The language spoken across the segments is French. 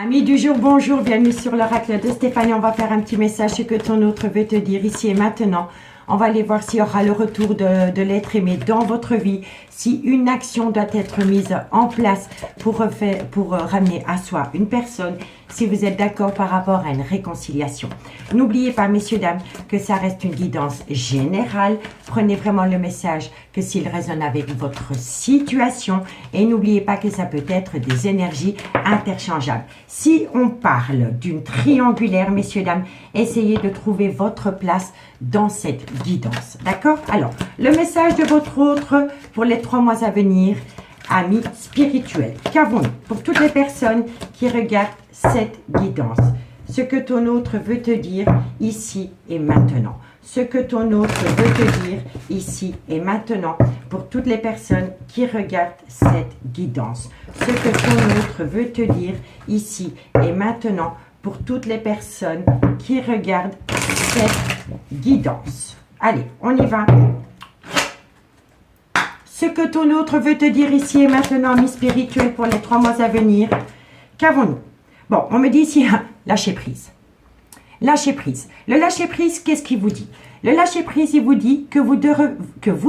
Amis du jour, bonjour, bienvenue sur l'oracle de Stéphanie. On va faire un petit message, ce que ton autre veut te dire ici et maintenant. On va aller voir s'il y aura le retour de l'être aimé dans votre vie, si une action doit être mise en place pour ramener à soi une personne, si vous êtes d'accord par rapport à une réconciliation. N'oubliez pas, messieurs, dames, que ça reste une guidance générale. Prenez vraiment le message que s'il résonne avec votre situation et n'oubliez pas que ça peut être des énergies interchangeables. Si on parle d'une triangulaire, messieurs, dames, essayez de trouver votre place dans cette guidance. D'accord? Alors, le message de votre autre pour les 3 mois à venir, amis spirituels. Qu'avons-nous pour toutes les personnes qui regardent cette guidance? Ce que ton autre veut te dire ici et maintenant. Ce que ton autre veut te dire ici et maintenant pour toutes les personnes qui regardent cette guidance. Ce que ton autre veut te dire ici et maintenant pour toutes les personnes qui regardent cette guidance. Allez, on y va. Ce que ton autre veut te dire ici et maintenant, ami spirituel, pour les 3 mois à venir. Qu'avons-nous? Bon, on me dit ici, lâcher prise. Lâcher prise. Le lâcher prise, qu'est-ce qu'il vous dit? Le lâcher prise, il vous dit que vous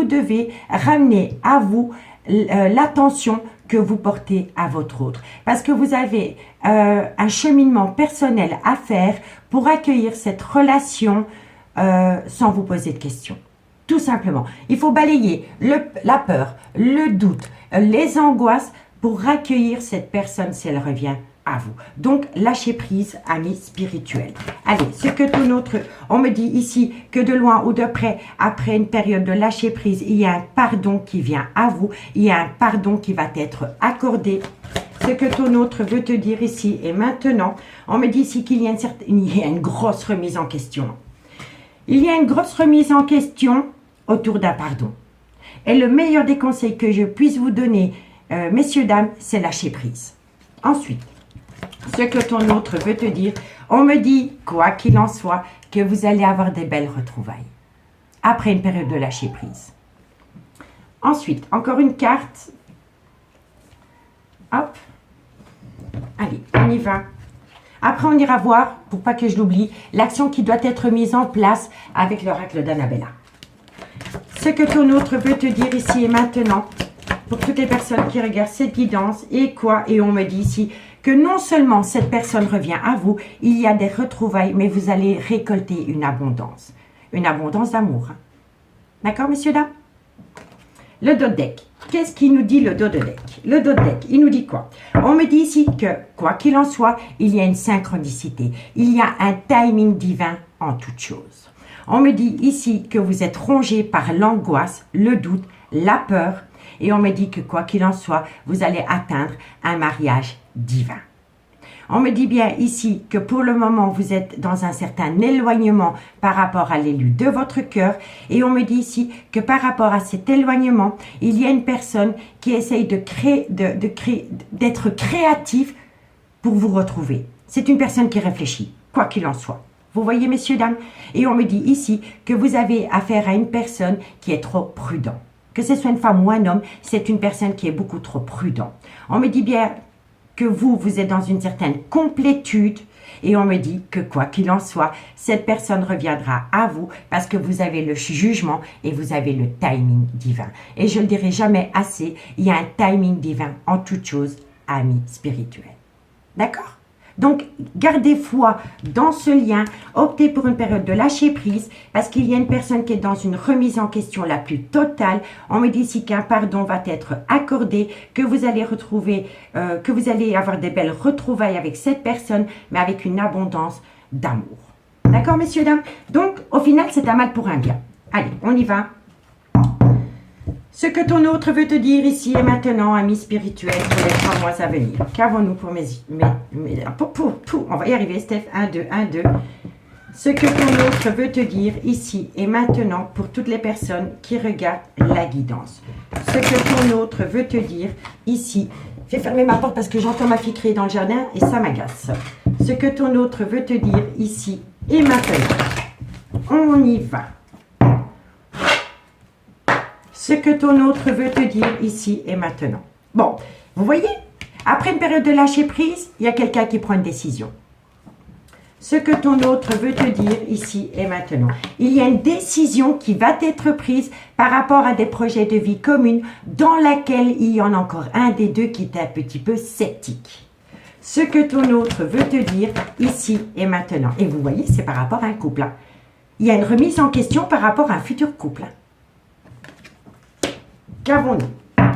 devez ramener à vous l'attention que vous portez à votre autre. Parce que vous avez un cheminement personnel à faire pour accueillir cette relation sans vous poser de questions. Tout simplement. Il faut balayer la peur, le doute, les angoisses pour accueillir cette personne si elle revient à vous. Donc, lâchez prise, amis spirituels. Allez, ce que ton autre... On me dit ici que de loin ou de près, après une période de lâcher prise, il y a un pardon qui vient à vous. Il y a un pardon qui va être accordé. Ce que ton autre veut te dire ici et maintenant. On me dit ici qu'il y a une grosse remise en question. Il y a une grosse remise en question autour d'un pardon. Et le meilleur des conseils que je puisse vous donner, messieurs, dames, c'est lâcher prise. Ensuite, ce que ton autre veut te dire, on me dit, quoi qu'il en soit, que vous allez avoir des belles retrouvailles. Après une période de lâcher prise. Ensuite, encore une carte. Hop. Allez, on y va. Après, on ira voir, pour pas que je l'oublie, l'action qui doit être mise en place avec l'oracle d'Annabella. Ce que ton autre veut te dire ici et maintenant, pour toutes les personnes qui regardent cette guidance, et quoi? Et on me dit ici que non seulement cette personne revient à vous, il y a des retrouvailles, mais vous allez récolter une abondance. Une abondance d'amour. Hein. D'accord, messieurs, dames? Le dos de deck. Qu'est-ce qu'il nous dit le dos de deck? Le dos de deck, il nous dit quoi? On me dit ici que, quoi qu'il en soit, il y a une synchronicité. Il y a un timing divin en toute chose. On me dit ici que vous êtes rongé par l'angoisse, le doute, la peur. Et on me dit que, quoi qu'il en soit, vous allez atteindre un mariage divin. On me dit bien ici que pour le moment, vous êtes dans un certain éloignement par rapport à l'élu de votre cœur. Et on me dit ici que par rapport à cet éloignement, il y a une personne qui essaye d'être créatif pour vous retrouver. C'est une personne qui réfléchit, quoi qu'il en soit. Vous voyez, messieurs, dames? Et on me dit ici que vous avez affaire à une personne qui est trop prudente. Que ce soit une femme ou un homme, c'est une personne qui est beaucoup trop prudente. On me dit bien que vous êtes dans une certaine complétude et on me dit que quoi qu'il en soit, cette personne reviendra à vous parce que vous avez le jugement et vous avez le timing divin. Et je ne le dirai jamais assez, il y a un timing divin en toute chose, amis spirituels. D'accord? Donc, gardez foi dans ce lien, optez pour une période de lâcher prise parce qu'il y a une personne qui est dans une remise en question la plus totale. On me dit ici qu'un pardon va être accordé, que vous allez retrouver, que vous allez avoir des belles retrouvailles avec cette personne, mais avec une abondance d'amour. D'accord, messieurs, dames? Donc, au final, c'est un mal pour un bien. Allez, on y va. Ce que ton autre veut te dire ici et maintenant, ami spirituel, pour les 3 mois à venir. Qu'avons-nous pour on va y arriver, Steph. 1, 2, 1, 2. Ce que ton autre veut te dire ici et maintenant pour toutes les personnes qui regardent la guidance. Ce que ton autre veut te dire ici. Je vais fermer ma porte parce que j'entends ma fille crier dans le jardin et ça m'agace. Ce que ton autre veut te dire ici et maintenant. On y va. Ce que ton autre veut te dire ici et maintenant. Bon, vous voyez, Après une période de lâcher prise, il y a quelqu'un qui prend une décision. Ce que ton autre veut te dire ici et maintenant. Il y a une décision qui va être prise par rapport à des projets de vie communes dans laquelle il y en a encore un des deux qui est un petit peu sceptique. Ce que ton autre veut te dire ici et maintenant. Et vous voyez, c'est par rapport à un couple. Hein. Il y a une remise en question par rapport à un futur couple. Hein. Qu'avons-nous?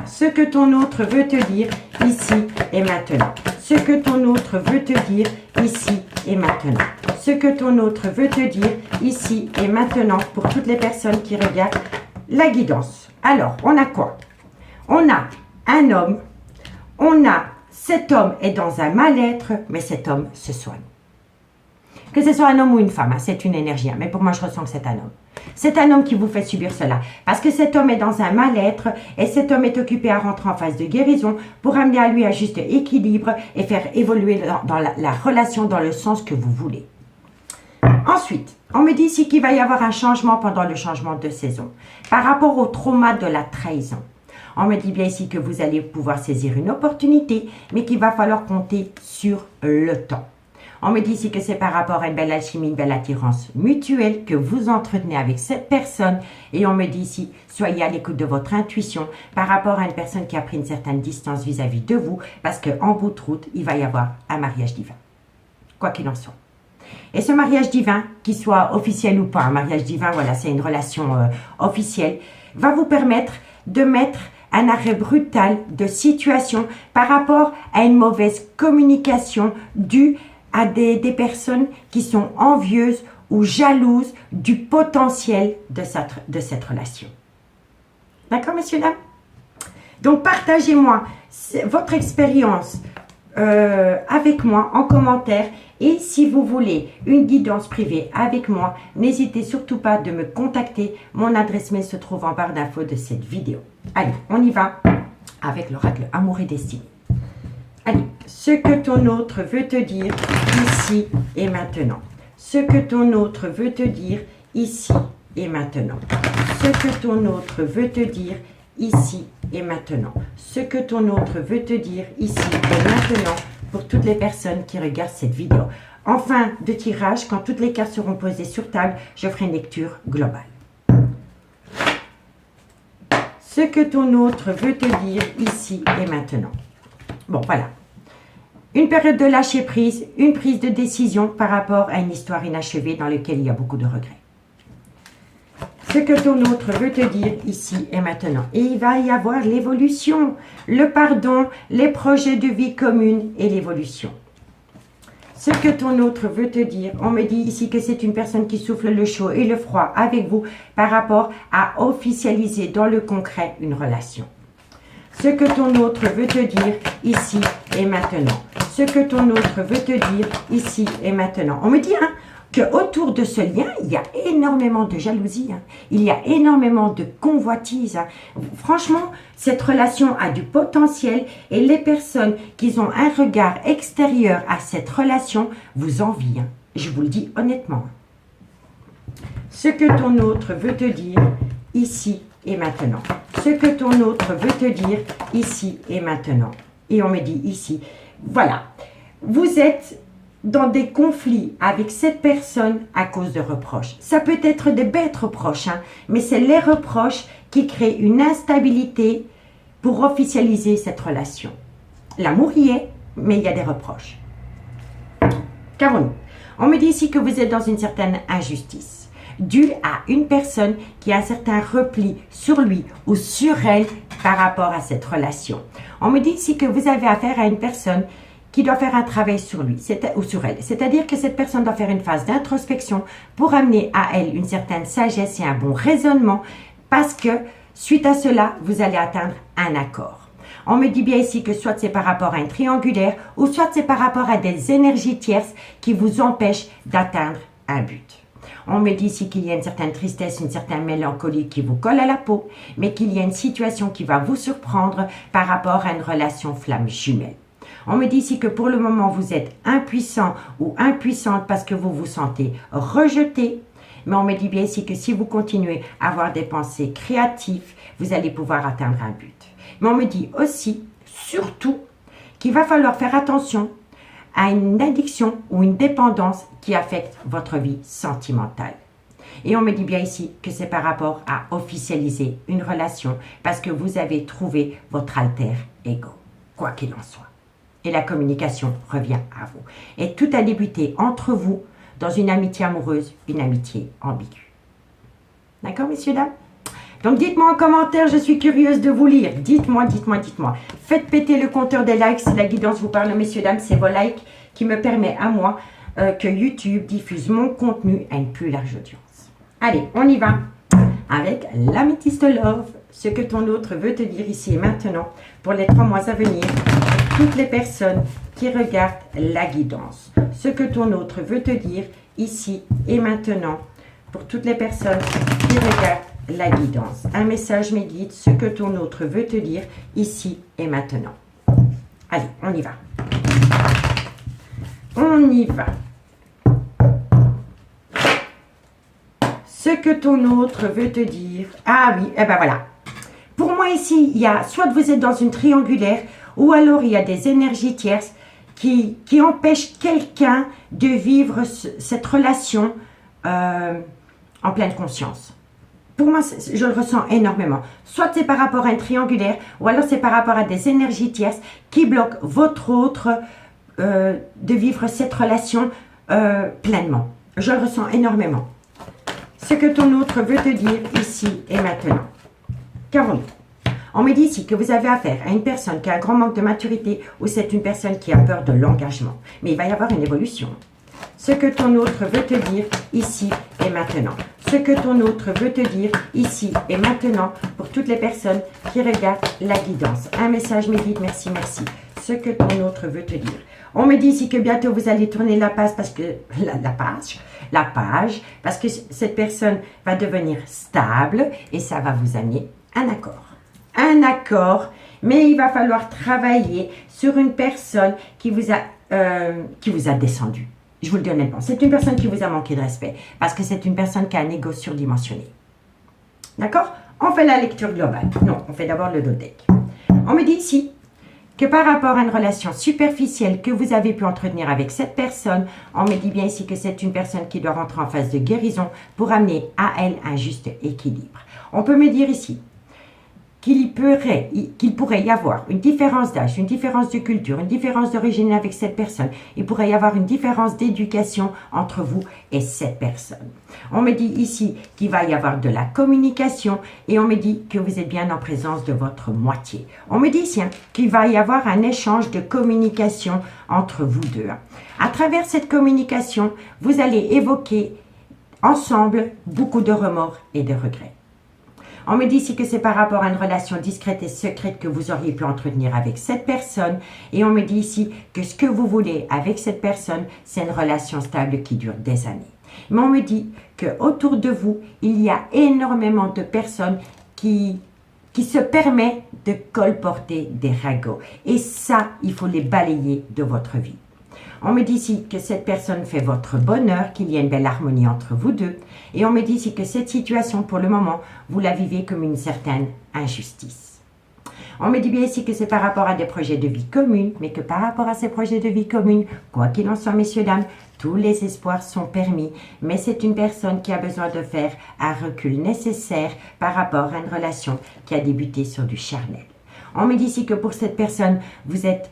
Ce que ton autre veut te dire ici et maintenant. Ce que ton autre veut te dire ici et maintenant. Ce que ton autre veut te dire ici et maintenant pour toutes les personnes qui regardent la guidance. Alors, on a quoi? On a un homme, cet homme est dans un mal-être, mais cet homme se soigne. Que ce soit un homme ou une femme, hein, c'est une énergie, hein, mais pour moi je ressens que c'est un homme. C'est un homme qui vous fait subir cela, parce que cet homme est dans un mal-être et cet homme est occupé à rentrer en phase de guérison pour amener à lui un juste équilibre et faire évoluer dans la relation dans le sens que vous voulez. Ensuite, on me dit ici qu'il va y avoir un changement pendant le changement de saison par rapport au trauma de la trahison. On me dit bien ici que vous allez pouvoir saisir une opportunité, mais qu'il va falloir compter sur le temps. On me dit ici que c'est par rapport à une belle alchimie, une belle attirance mutuelle que vous entretenez avec cette personne. Et on me dit ici, soyez à l'écoute de votre intuition par rapport à une personne qui a pris une certaine distance vis-à-vis de vous, parce qu'en bout de route, il va y avoir un mariage divin. Quoi qu'il en soit. Et ce mariage divin, qu'il soit officiel ou pas, un mariage divin, voilà, c'est une relation officielle, va vous permettre de mettre un arrêt brutal de situation par rapport à une mauvaise communication due à des personnes qui sont envieuses ou jalouses du potentiel de cette relation. D'accord, messieurs, dames? Donc, partagez-moi votre expérience avec moi en commentaire. Et si vous voulez une guidance privée avec moi, n'hésitez surtout pas de me contacter. Mon adresse mail se trouve en barre d'infos de cette vidéo. Allez, on y va avec l'oracle Amour et Destinée. Allez, ce que ton autre veut te dire ici et maintenant. Ce que ton autre veut te dire ici et maintenant. Ce que ton autre veut te dire ici et maintenant. Ce que ton autre veut te dire ici et maintenant pour toutes les personnes qui regardent cette vidéo. En fin de tirage, quand toutes les cartes seront posées sur table, je ferai une lecture globale. Ce que ton autre veut te dire ici et maintenant. Bon, voilà. Une période de lâcher prise, une prise de décision par rapport à une histoire inachevée dans laquelle il y a beaucoup de regrets. Ce que ton autre veut te dire ici et maintenant. Et il va y avoir l'évolution, le pardon, les projets de vie commune et l'évolution. Ce que ton autre veut te dire, on me dit ici que c'est une personne qui souffle le chaud et le froid avec vous par rapport à officialiser dans le concret une relation. Ce que ton autre veut te dire ici et maintenant. Ce que ton autre veut te dire ici et maintenant. On me dit qu'autour de ce lien, il y a énormément de jalousie. Il y a énormément de convoitise. Franchement, cette relation a du potentiel et les personnes qui ont un regard extérieur à cette relation vous envient. Je vous le dis honnêtement. Ce que ton autre veut te dire ici et maintenant. Ce que ton autre veut te dire ici et maintenant. Et on me dit ici, voilà, vous êtes dans des conflits avec cette personne à cause de reproches. Ça peut être des bêtes reproches, mais c'est les reproches qui créent une instabilité pour officialiser cette relation. L'amour y est, mais il y a des reproches. Qu'avons-nous? On me dit ici que vous êtes dans une certaine injustice, due à une personne qui a un certain repli sur lui ou sur elle par rapport à cette relation. On me dit ici que vous avez affaire à une personne qui doit faire un travail sur lui ou sur elle. C'est-à-dire que cette personne doit faire une phase d'introspection pour amener à elle une certaine sagesse et un bon raisonnement parce que suite à cela, vous allez atteindre un accord. On me dit bien ici que soit c'est par rapport à un triangulaire ou soit c'est par rapport à des énergies tierces qui vous empêchent d'atteindre un but. On me dit ici qu'il y a une certaine tristesse, une certaine mélancolie qui vous colle à la peau, mais qu'il y a une situation qui va vous surprendre par rapport à une relation flamme jumelle. On me dit ici que pour le moment, vous êtes impuissant ou impuissante parce que vous vous sentez rejeté. Mais on me dit bien ici que si vous continuez à avoir des pensées créatives, vous allez pouvoir atteindre un but. Mais on me dit aussi, surtout, qu'il va falloir faire attention à une addiction ou une dépendance qui affecte votre vie sentimentale. Et on me dit bien ici que c'est par rapport à officialiser une relation parce que vous avez trouvé votre alter ego, quoi qu'il en soit. Et la communication revient à vous. Et tout a débuté entre vous dans une amitié amoureuse, une amitié ambiguë. D'accord, messieurs, dames? Donc, dites-moi en commentaire, je suis curieuse de vous lire. Dites-moi. Faites péter le compteur des likes si la guidance vous parle, messieurs, dames. C'est vos likes qui me permettent à moi que YouTube diffuse mon contenu à une plus large audience. Allez, on y va avec l'Améthyste Love, ce que ton autre veut te dire ici et maintenant pour les 3 mois à venir. Toutes les personnes qui regardent la guidance, ce que ton autre veut te dire ici et maintenant pour toutes les personnes qui regardent la guidance. Un message, mes guides, ce que ton autre veut te dire ici et maintenant. Allez, on y va. On y va. Ce que ton autre veut te dire. Ah oui, eh ben voilà. Pour moi ici, il y a soit vous êtes dans une triangulaire ou alors il y a des énergies tierces qui empêchent quelqu'un de vivre cette relation en pleine conscience. Pour moi, je le ressens énormément. Soit c'est par rapport à un triangulaire ou alors c'est par rapport à des énergies tierces qui bloquent votre autre de vivre cette relation pleinement. Je le ressens énormément. Ce que ton autre veut te dire ici et maintenant. Caroline, on me dit ici que vous avez affaire à une personne qui a un grand manque de maturité ou c'est une personne qui a peur de l'engagement. Mais il va y avoir une évolution. Ce que ton autre veut te dire ici et maintenant. Ce que ton autre veut te dire ici et maintenant pour toutes les personnes qui regardent la guidance. Un message, mes guides, merci. Ce que ton autre veut te dire. On me dit ici que bientôt vous allez tourner la page parce que la page parce que cette personne va devenir stable et ça va vous amener un accord. Un accord, mais il va falloir travailler sur une personne qui vous a descendu. Je vous le dis honnêtement, c'est une personne qui vous a manqué de respect parce que c'est une personne qui a un ego surdimensionné. D'accord? On fait la lecture globale. Non, on fait d'abord le dodeck. On me dit ici que par rapport à une relation superficielle que vous avez pu entretenir avec cette personne, on me dit bien ici que c'est une personne qui doit rentrer en phase de guérison pour amener à elle un juste équilibre. On peut me dire ici qu'il pourrait y avoir une différence d'âge, une différence de culture, une différence d'origine avec cette personne. Il pourrait y avoir une différence d'éducation entre vous et cette personne. On me dit ici qu'il va y avoir de la communication et on me dit que vous êtes bien en présence de votre moitié. On me dit ici qu'il va y avoir un échange de communication entre vous deux. À travers cette communication, vous allez évoquer ensemble beaucoup de remords et de regrets. On me dit ici que c'est par rapport à une relation discrète et secrète que vous auriez pu entretenir avec cette personne. Et on me dit ici que ce que vous voulez avec cette personne, c'est une relation stable qui dure des années. Mais on me dit qu'autour de vous, il y a énormément de personnes qui se permettent de colporter des ragots. Et ça, il faut les balayer de votre vie. On me dit ici que cette personne fait votre bonheur, qu'il y a une belle harmonie entre vous deux. Et on me dit ici que cette situation, pour le moment, vous la vivez comme une certaine injustice. On me dit bien ici que c'est par rapport à des projets de vie communs, mais que par rapport à ces projets de vie communs, quoi qu'il en soit, messieurs, dames, tous les espoirs sont permis. Mais c'est une personne qui a besoin de faire un recul nécessaire par rapport à une relation qui a débuté sur du charnel. On me dit ici que pour cette personne, vous êtes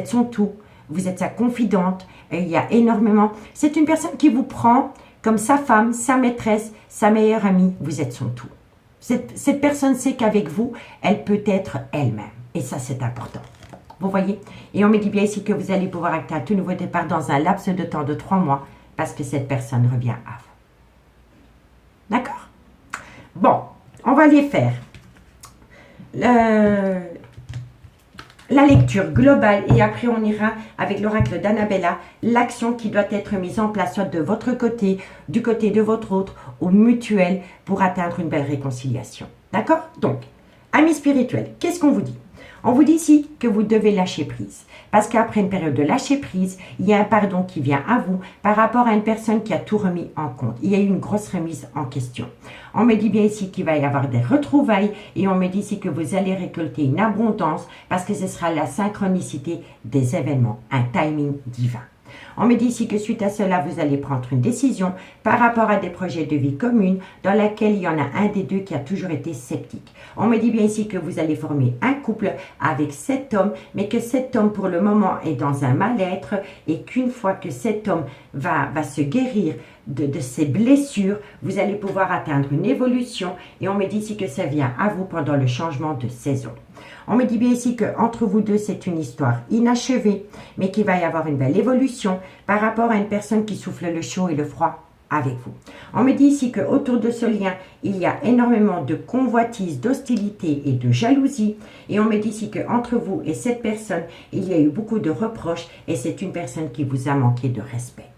son tout. Vous êtes sa confidente, et il y a énormément. C'est une personne qui vous prend comme sa femme, sa maîtresse, sa meilleure amie. Vous êtes son tout. Cette personne sait qu'avec vous, elle peut être elle-même. Et ça, c'est important. Vous voyez? Et on me dit bien ici que vous allez pouvoir acter un tout nouveau départ dans un laps de temps de 3 mois parce que cette personne revient à vous. D'accord? Bon, on va aller faire la lecture globale et après on ira avec l'oracle d'Annabella, l'action qui doit être mise en place soit de votre côté, du côté de votre autre, au mutuel pour atteindre une belle réconciliation. D'accord? Donc, amis spirituels, qu'est-ce qu'on vous dit? On vous dit ici que vous devez lâcher prise. Parce qu'après une période de lâcher prise, il y a un pardon qui vient à vous par rapport à une personne qui a tout remis en compte. Il y a eu une grosse remise en question. On me dit bien ici qu'il va y avoir des retrouvailles et on me dit ici que vous allez récolter une abondance parce que ce sera la synchronicité des événements, un timing divin. On me dit ici que suite à cela, vous allez prendre une décision par rapport à des projets de vie commune dans laquelle il y en a un des deux qui a toujours été sceptique. On me dit bien ici que vous allez former un couple avec cet homme, mais que cet homme pour le moment est dans un mal-être et qu'une fois que cet homme va se guérir de ses blessures, vous allez pouvoir atteindre une évolution et on me dit ici que ça vient à vous pendant le changement de saison. On me dit bien ici qu'entre vous deux, c'est une histoire inachevée, mais qu'il va y avoir une belle évolution par rapport à une personne qui souffle le chaud et le froid avec vous. On me dit ici qu'autour de ce lien, il y a énormément de convoitise, d'hostilité et de jalousie. Et on me dit ici qu'entre vous et cette personne, il y a eu beaucoup de reproches et c'est une personne qui vous a manqué de respect.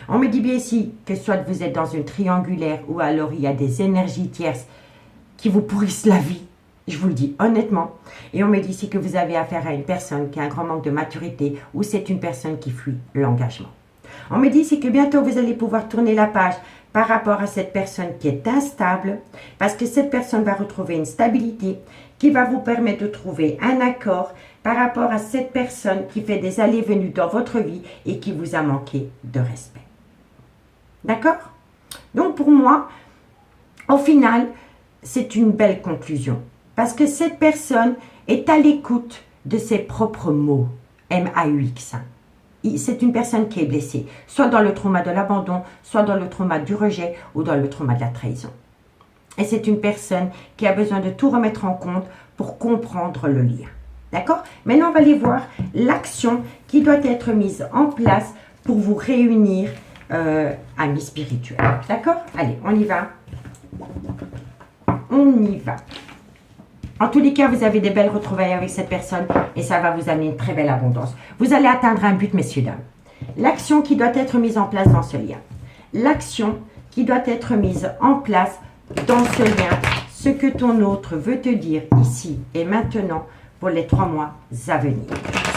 On me dit bien ici que soit vous êtes dans une triangulaire ou alors il y a des énergies tierces qui vous pourrissent la vie. Je vous le dis honnêtement. Et on me dit ici que vous avez affaire à une personne qui a un grand manque de maturité ou c'est une personne qui fuit l'engagement. On me dit ici que bientôt vous allez pouvoir tourner la page par rapport à cette personne qui est instable parce que cette personne va retrouver une stabilité qui va vous permettre de trouver un accord par rapport à cette personne qui fait des allées-venues dans votre vie et qui vous a manqué de respect. D'accord? Donc pour moi, au final, c'est une belle conclusion. Parce que cette personne est à l'écoute de ses propres mots, M-A-U-X. C'est une personne qui est blessée, soit dans le trauma de l'abandon, soit dans le trauma du rejet ou dans le trauma de la trahison. Et c'est une personne qui a besoin de tout remettre en compte pour comprendre le lien. D'accord? Maintenant, on va aller voir l'action qui doit être mise en place pour vous réunir, amis spirituels. D'accord? Allez, on y va. On y va. En tous les cas, vous avez des belles retrouvailles avec cette personne et ça va vous amener une très belle abondance. Vous allez atteindre un but, messieurs, dames. L'action qui doit être mise en place dans ce lien. L'action qui doit être mise en place dans ce lien. Ce que ton autre veut te dire ici et maintenant pour les 3 mois à venir.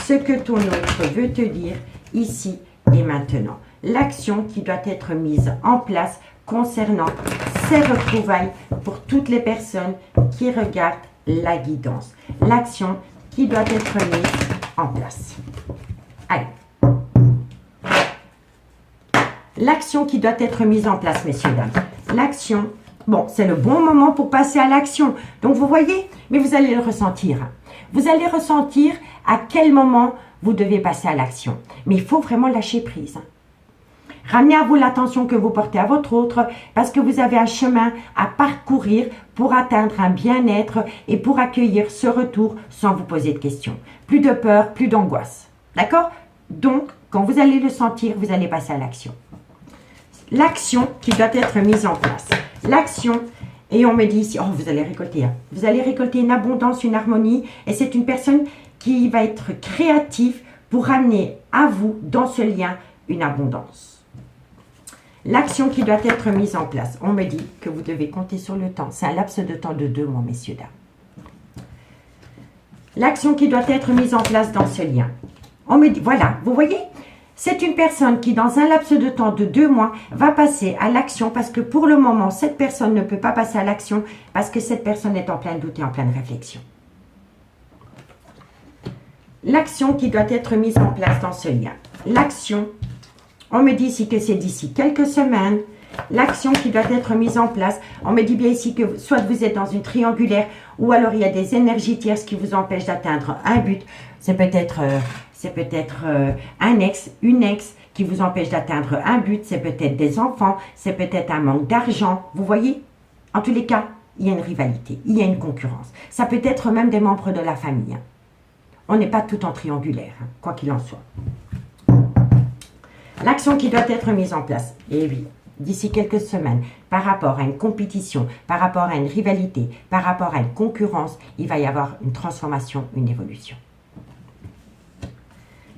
Ce que ton autre veut te dire ici et maintenant. L'action qui doit être mise en place concernant ces retrouvailles pour toutes les personnes qui regardent la guidance. L'action qui doit être mise en place. Allez. L'action qui doit être mise en place, messieurs, dames. L'action, bon, c'est le bon moment pour passer à l'action. Donc, vous voyez, mais vous allez le ressentir. Vous allez ressentir à quel moment vous devez passer à l'action. Mais il faut vraiment lâcher prise. Ramenez à vous l'attention que vous portez à votre autre parce que vous avez un chemin à parcourir pour atteindre un bien-être et pour accueillir ce retour sans vous poser de questions. Plus de peur, plus d'angoisse. D'accord? Donc, quand vous allez le sentir, vous allez passer à l'action. L'action qui doit être mise en place. L'action, et on me dit ici, oh, vous allez récolter. Hein. Vous allez récolter une abondance, une harmonie et c'est une personne qui va être créative pour amener à vous, dans ce lien, une abondance. L'action qui doit être mise en place. On me dit que vous devez compter sur le temps. C'est un laps de temps de 2 mois, messieurs, dames. L'action qui doit être mise en place dans ce lien. On me dit, voilà, vous voyez, c'est une personne qui, dans un laps de temps de 2 mois, va passer à l'action parce que pour le moment, cette personne ne peut pas passer à l'action parce que cette personne est en plein doute et en pleine réflexion. L'action qui doit être mise en place dans ce lien. L'action, on me dit ici que c'est d'ici quelques semaines. L'action qui doit être mise en place. On me dit bien ici que soit vous êtes dans une triangulaire ou alors il y a des énergies tierces qui vous empêchent d'atteindre un but. C'est peut-être un ex, une ex qui vous empêche d'atteindre un but. C'est peut-être des enfants. C'est peut-être un manque d'argent. Vous voyez? En tous les cas, il y a une rivalité. Il y a une concurrence. Ça peut être même des membres de la famille. On n'est pas tout en triangulaire, quoi qu'il en soit. L'action qui doit être mise en place, et oui, d'ici quelques semaines, par rapport à une compétition, par rapport à une rivalité, par rapport à une concurrence, il va y avoir une transformation, une évolution.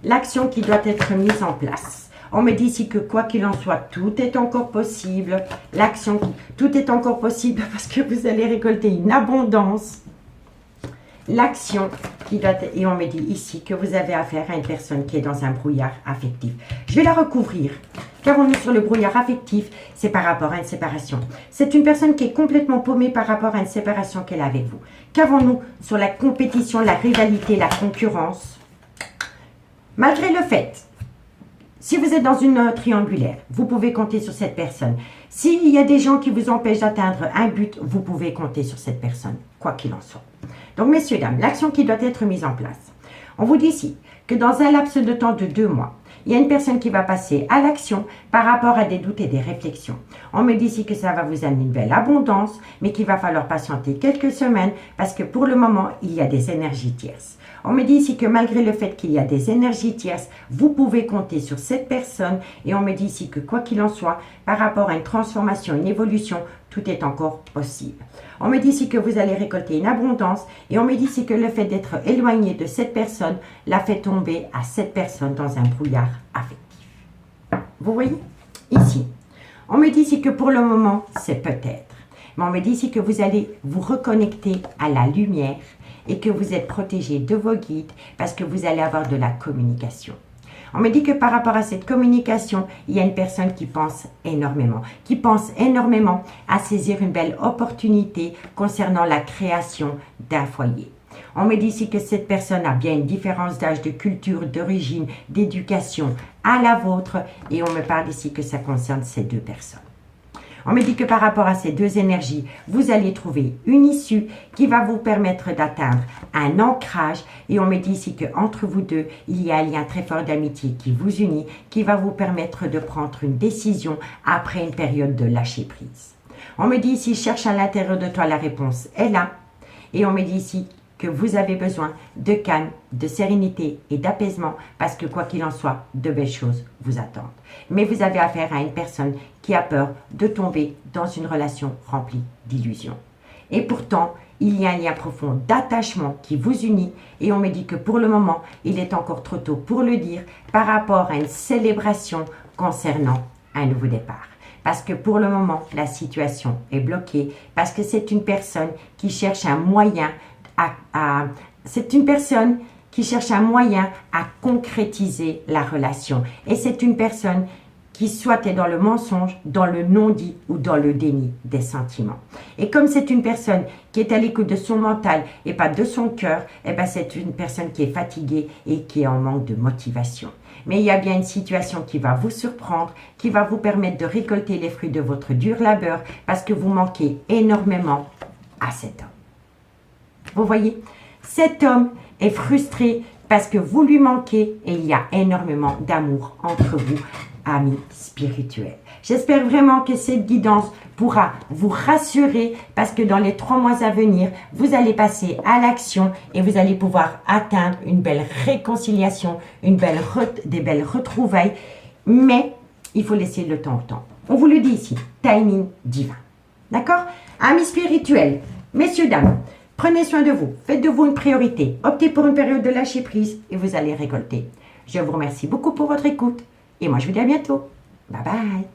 L'action qui doit être mise en place. On me dit ici que quoi qu'il en soit, tout est encore possible. L'action, tout est encore possible parce que vous allez récolter une abondance. l'action qui doit être, et on me dit ici que vous avez affaire à une personne qui est dans un brouillard affectif. Je vais la recouvrir. Qu'avons-nous sur le brouillard affectif? C'est par rapport à une séparation. C'est une personne qui est complètement paumée par rapport à une séparation qu'elle a avec vous. Qu'avons-nous sur la compétition, la rivalité, la concurrence? Malgré le fait, si vous êtes dans une triangulaire, vous pouvez compter sur cette personne. S'il y a des gens qui vous empêchent d'atteindre un but, vous pouvez compter sur cette personne, quoi qu'il en soit. Donc, messieurs, dames, l'action qui doit être mise en place. On vous dit ici que dans un laps de temps de 2 mois, il y a une personne qui va passer à l'action par rapport à des doutes et des réflexions. On me dit ici que ça va vous amener une belle abondance, mais qu'il va falloir patienter quelques semaines parce que pour le moment, il y a des énergies tierces. On me dit ici que malgré le fait qu'il y a des énergies tierces, vous pouvez compter sur cette personne et on me dit ici que quoi qu'il en soit, par rapport à une transformation, une évolution, tout est encore possible. On me dit ici que vous allez récolter une abondance et on me dit ici que le fait d'être éloigné de cette personne l'a fait tomber à cette personne dans un brouillard affectif. Vous voyez? Ici, on me dit ici que pour le moment, c'est peut-être. Mais on me dit ici que vous allez vous reconnecter à la lumière et que vous êtes protégé de vos guides parce que vous allez avoir de la communication. On me dit que par rapport à cette communication, il y a une personne qui pense énormément à saisir une belle opportunité concernant la création d'un foyer. On me dit ici que cette personne a bien une différence d'âge, de culture, d'origine, d'éducation à la vôtre et on me parle ici que ça concerne ces 2 personnes. On me dit que par rapport à ces 2 énergies, vous allez trouver une issue qui va vous permettre d'atteindre un ancrage. Et on me dit ici qu'entre vous deux, il y a un lien très fort d'amitié qui vous unit, qui va vous permettre de prendre une décision après une période de lâcher prise. On me dit ici, cherche à l'intérieur de toi, la réponse est là. Et on me dit ici que vous avez besoin de calme, de sérénité et d'apaisement parce que quoi qu'il en soit, de belles choses vous attendent. Mais vous avez affaire à une personne qui a peur de tomber dans une relation remplie d'illusions. Et pourtant, il y a un lien profond d'attachement qui vous unit et on me dit que pour le moment, il est encore trop tôt pour le dire par rapport à une célébration concernant un nouveau départ. Parce que pour le moment, la situation est bloquée, parce que c'est une personne qui cherche un moyen à concrétiser la relation. Et c'est une personne qui soit est dans le mensonge, dans le non-dit ou dans le déni des sentiments. Et comme c'est une personne qui est à l'écoute de son mental et pas de son cœur, eh ben c'est une personne qui est fatiguée et qui est en manque de motivation. Mais il y a bien une situation qui va vous surprendre, qui va vous permettre de récolter les fruits de votre dur labeur parce que vous manquez énormément à cet homme. Vous voyez, cet homme est frustré parce que vous lui manquez et il y a énormément d'amour entre vous, amis spirituels. J'espère vraiment que cette guidance pourra vous rassurer parce que dans les 3 mois à venir, vous allez passer à l'action et vous allez pouvoir atteindre une belle réconciliation, des belles retrouvailles. Mais il faut laisser le temps au temps. On vous le dit ici, timing divin. D'accord? Amis spirituels, messieurs, dames, prenez soin de vous, faites de vous une priorité, optez pour une période de lâcher prise et vous allez récolter. Je vous remercie beaucoup pour votre écoute et moi je vous dis à bientôt. Bye bye.